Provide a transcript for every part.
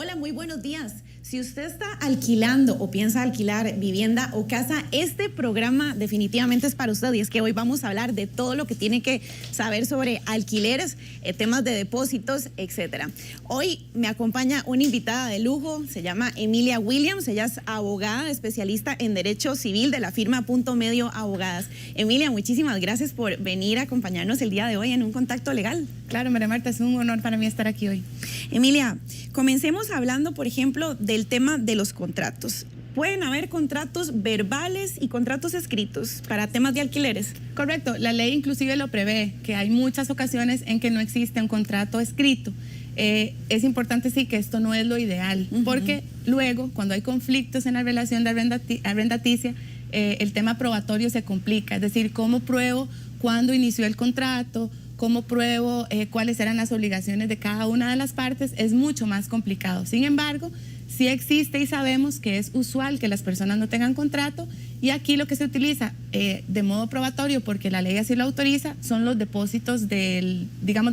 Hola, muy buenos días. Si usted está alquilando o piensa alquilar vivienda o casa, este programa definitivamente es para usted, y es que hoy vamos a hablar de todo lo que tiene que saber sobre alquileres, temas de depósitos, etcétera. Hoy me acompaña una invitada de lujo, se llama Emilia Williams, ella es abogada especialista en Derecho Civil de la firma Punto Medio Abogadas. Emilia, muchísimas gracias por venir a acompañarnos el día de hoy en Un Contacto Legal. Claro, María Marta, es un honor para mí estar aquí hoy. Emilia, comencemos hablando, por ejemplo, del tema de los contratos. ¿Pueden haber contratos verbales y contratos escritos para temas de alquileres? Correcto, la ley inclusive lo prevé, que hay muchas ocasiones en que no existe un contrato escrito. Es importante sí que esto no es lo ideal, porque luego cuando hay conflictos en la relación de arrendaticia, el tema probatorio se complica, es decir, ¿cómo pruebo cuándo inició el contrato? ¿Cómo pruebo cuáles eran las obligaciones de cada una de las partes? Es mucho más complicado. Sin embargo, sí existe y sabemos que es usual que las personas no tengan contrato, y aquí lo que se utiliza de modo probatorio, porque la ley así lo autoriza, son los depósitos del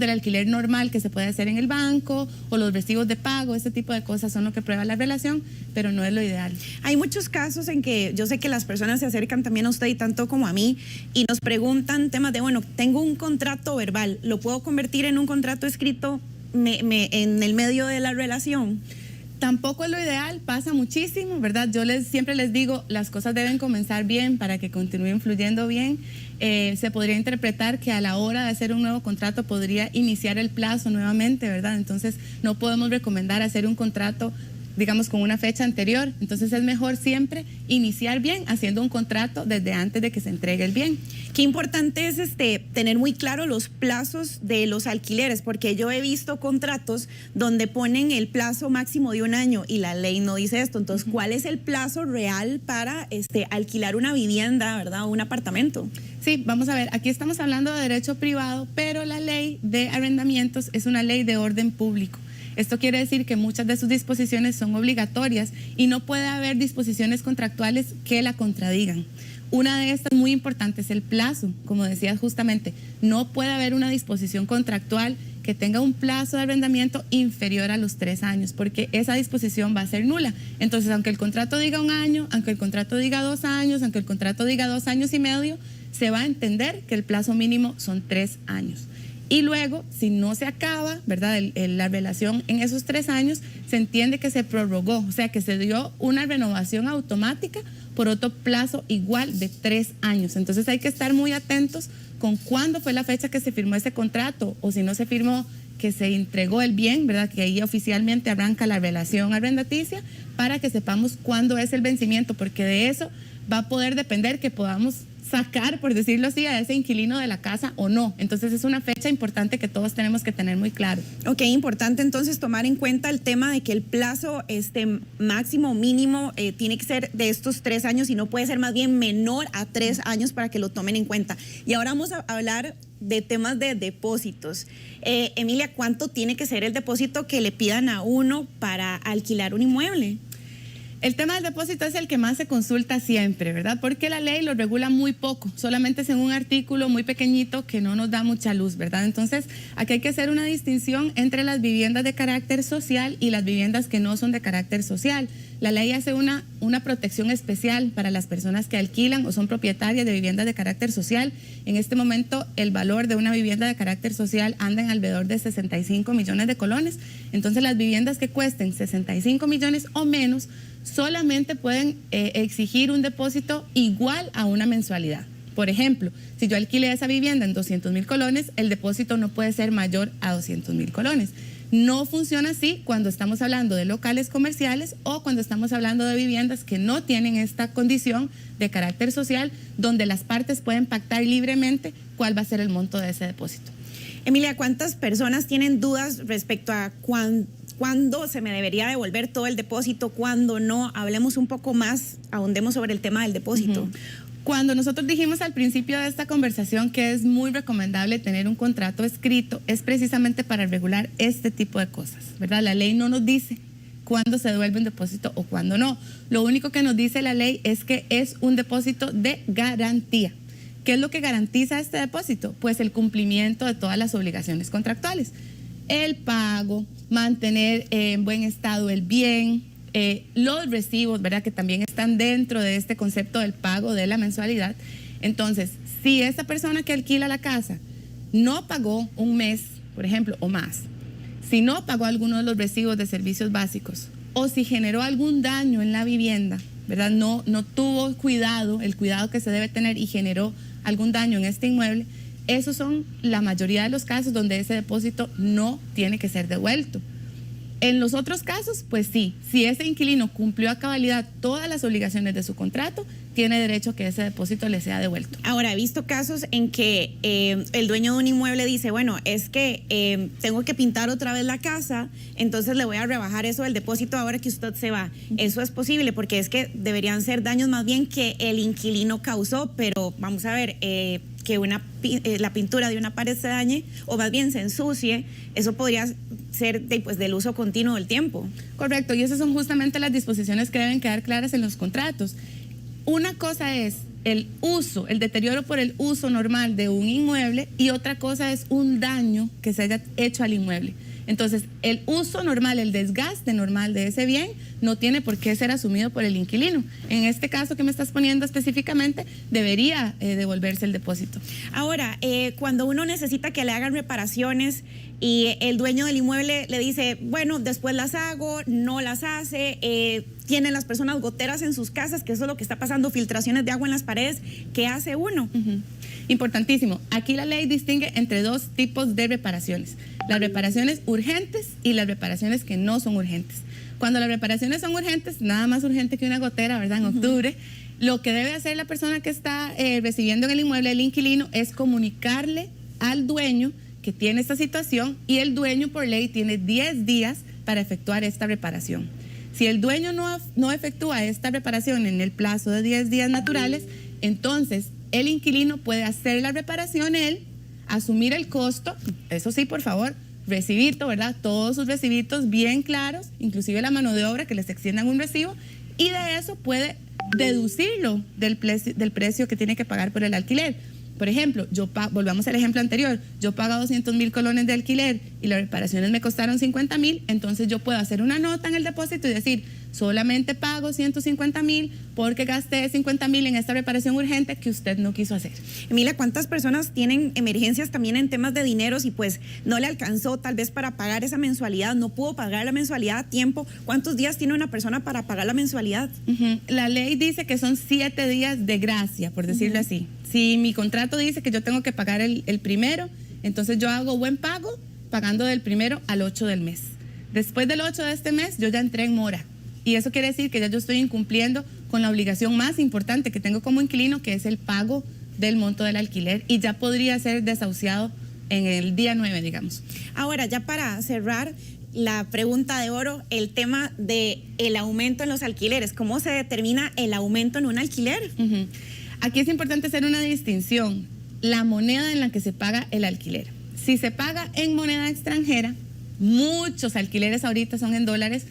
alquiler normal que se puede hacer en el banco, o los recibos de pago. Ese tipo de cosas son lo que prueba la relación, pero no es lo ideal. Hay muchos casos en que yo sé que las personas se acercan también a usted y tanto como a mí y nos preguntan temas de, bueno, tengo un contrato verbal, ¿lo puedo convertir en un contrato escrito en el medio de la relación? Tampoco es lo ideal, pasa muchísimo, ¿verdad? Yo siempre les digo, las cosas deben comenzar bien para que continúen fluyendo bien. Se podría interpretar que a la hora de hacer un nuevo contrato podría iniciar el plazo nuevamente, ¿verdad? Entonces no podemos recomendar hacer un contrato, digamos, con una fecha anterior. Entonces es mejor siempre iniciar bien haciendo un contrato desde antes de que se entregue el bien. Qué importante es tener muy claro los plazos de los alquileres, porque yo he visto contratos donde ponen el plazo máximo de 1 año y la ley no dice esto. Entonces, ¿cuál es el plazo real para alquilar una vivienda, verdad, o un apartamento? Sí, vamos a ver, aquí estamos hablando de derecho privado, pero la ley de arrendamientos es una ley de orden público. Esto quiere decir que muchas de sus disposiciones son obligatorias y no puede haber disposiciones contractuales que la contradigan. Una de estas muy importante es el plazo. Como decías justamente, no puede haber una disposición contractual que tenga un plazo de arrendamiento inferior a los 3 años, porque esa disposición va a ser nula. Entonces, aunque el contrato diga 1 año, aunque el contrato diga 2 años, aunque el contrato diga 2 años y medio, se va a entender que el plazo mínimo son 3 años. Y luego, si no se acaba, ¿verdad?, la relación en esos 3 años, se entiende que se prorrogó, o sea, que se dio una renovación automática por otro plazo igual de 3 años. Entonces hay que estar muy atentos con cuándo fue la fecha que se firmó ese contrato, o si no se firmó, que se entregó el bien, ¿verdad?, que ahí oficialmente arranca la relación arrendaticia, para que sepamos cuándo es el vencimiento, porque de eso va a poder depender que podamos sacar, por decirlo así, a ese inquilino de la casa o no. Entonces es una fecha importante que todos tenemos que tener muy claro. Ok, importante entonces tomar en cuenta el tema de que el plazo máximo o mínimo tiene que ser de estos 3 años y no puede ser más bien menor a 3 años para que lo tomen en cuenta. Y ahora vamos a hablar de temas de depósitos. Emilia, ¿cuánto tiene que ser el depósito que le pidan a uno para alquilar un inmueble? El tema del depósito es el que más se consulta siempre, ¿verdad? Porque la ley lo regula muy poco, solamente es en un artículo muy pequeñito que no nos da mucha luz, ¿verdad? Entonces, aquí hay que hacer una distinción entre las viviendas de carácter social y las viviendas que no son de carácter social. La ley hace una protección especial para las personas que alquilan o son propietarias de viviendas de carácter social. En este momento, el valor de una vivienda de carácter social anda en alrededor de 65 millones de colones. Entonces, las viviendas que cuesten 65 millones o menos solamente pueden exigir un depósito igual a una mensualidad. Por ejemplo, si yo alquilé esa vivienda en 200,000 colones, el depósito no puede ser mayor a 200,000 colones. No funciona así cuando estamos hablando de locales comerciales o cuando estamos hablando de viviendas que no tienen esta condición de carácter social, donde las partes pueden pactar libremente cuál va a ser el monto de ese depósito. Emilia, ¿cuántas personas tienen dudas respecto a cuándo se me debería devolver todo el depósito, cuándo no? Hablemos un poco más, ahondemos sobre el tema del depósito. Cuando nosotros dijimos al principio de esta conversación que es muy recomendable tener un contrato escrito, es precisamente para regular este tipo de cosas, ¿verdad? La ley no nos dice cuándo se devuelve un depósito o cuándo no. Lo único que nos dice la ley es que es un depósito de garantía. ¿Qué es lo que garantiza este depósito? Pues el cumplimiento de todas las obligaciones contractuales. El pago, mantener en buen estado el bien, los recibos, ¿verdad? Que también están dentro de este concepto del pago de la mensualidad. Entonces, si esa persona que alquila la casa no pagó un mes, por ejemplo, o más, si no pagó alguno de los recibos de servicios básicos, o si generó algún daño en la vivienda, ¿verdad? No tuvo cuidado, el cuidado que se debe tener, y generó algún daño en este inmueble, esos son la mayoría de los casos donde ese depósito no tiene que ser devuelto. En los otros casos, pues sí, si ese inquilino cumplió a cabalidad todas las obligaciones de su contrato, tiene derecho a que ese depósito le sea devuelto. Ahora, he visto casos en que el dueño de un inmueble dice, bueno, es que tengo que pintar otra vez la casa, entonces le voy a rebajar eso del depósito ahora que usted se va. Eso es posible, porque es que deberían ser daños más bien que el inquilino causó, pero vamos a ver, que la pintura de una pared se dañe, o más bien se ensucie, eso podría ser del uso continuo del tiempo. Correcto, y esas son justamente las disposiciones que deben quedar claras en los contratos. Una cosa es el uso, el deterioro por el uso normal de un inmueble, y otra cosa es un daño que se haya hecho al inmueble. Entonces, el uso normal, el desgaste normal de ese bien no tiene por qué ser asumido por el inquilino. En este caso que me estás poniendo específicamente, debería devolverse el depósito. Ahora, cuando uno necesita que le hagan reparaciones y el dueño del inmueble le dice, bueno, después las hago, no las hace, tienen las personas goteras en sus casas, que eso es lo que está pasando, filtraciones de agua en las paredes, ¿qué hace uno? Importantísimo. Aquí la ley distingue entre dos tipos de reparaciones: las reparaciones urgentes y las reparaciones que no son urgentes. Cuando las reparaciones son urgentes, nada más urgente que una gotera, ¿verdad? En octubre, lo que debe hacer la persona que está recibiendo en el inmueble, el inquilino, es comunicarle al dueño que tiene esta situación, y el dueño por ley tiene 10 días para efectuar esta reparación. Si el dueño no efectúa esta reparación en el plazo de 10 días naturales, entonces el inquilino puede hacer la reparación él, asumir el costo, eso sí, por favor, recibito, ¿verdad? Todos sus recibitos bien claros, inclusive la mano de obra, que les extiendan un recibo, y de eso puede deducirlo del precio que tiene que pagar por el alquiler. Por ejemplo, volvamos al ejemplo anterior, yo pago 200,000 colones de alquiler y las reparaciones me costaron 50,000, entonces yo puedo hacer una nota en el depósito y decir, solamente pago 150,000 porque gasté 50,000 en esta reparación urgente que usted no quiso hacer. Emilia, ¿cuántas personas tienen emergencias también en temas de dineros y pues no le alcanzó tal vez para pagar esa mensualidad, no pudo pagar la mensualidad a tiempo? ¿Cuántos días tiene una persona para pagar la mensualidad? La ley dice que son 7 días de gracia, por decirlo así. Si mi contrato dice que yo tengo que pagar el primero, entonces yo hago buen pago pagando del primero al 8 del mes. Después del 8 de este mes, yo ya entré en mora. Y eso quiere decir que ya yo estoy incumpliendo con la obligación más importante que tengo como inquilino, que es el pago del monto del alquiler, y ya podría ser desahuciado en el día 9, digamos. Ahora, ya para cerrar, la pregunta de oro, el tema de el aumento en los alquileres. ¿Cómo se determina el aumento en un alquiler? Aquí es importante hacer una distinción: la moneda en la que se paga el alquiler. Si se paga en moneda extranjera, muchos alquileres ahorita son en dólares,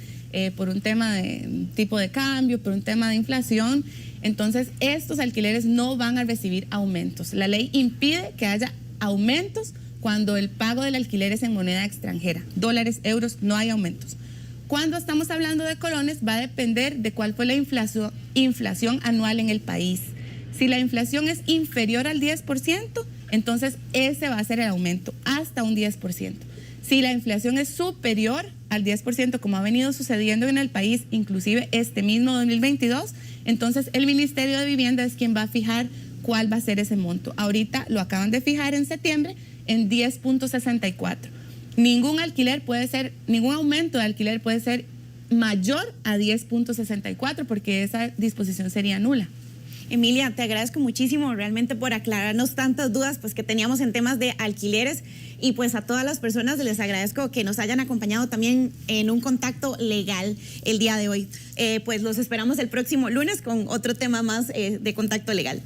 por un tema de tipo de cambio, por un tema de inflación. Entonces, estos alquileres no van a recibir aumentos. La ley impide que haya aumentos cuando el pago del alquiler es en moneda extranjera. Dólares, euros, no hay aumentos. Cuando estamos hablando de colones, va a depender de cuál fue la inflación anual en el país. Si la inflación es inferior al 10%, entonces ese va a ser el aumento, hasta un 10%. Si la inflación es superior al 10%, como ha venido sucediendo en el país, inclusive este mismo 2022, entonces el Ministerio de Vivienda es quien va a fijar cuál va a ser ese monto. Ahorita lo acaban de fijar en septiembre en 10.64. Ningún aumento de alquiler puede ser mayor a 10.64 porque esa disposición sería nula. Emilia, te agradezco muchísimo realmente por aclararnos tantas dudas pues que teníamos en temas de alquileres, y pues a todas las personas les agradezco que nos hayan acompañado también en un contacto legal el día de hoy. Pues los esperamos el próximo lunes con otro tema más de contacto legal.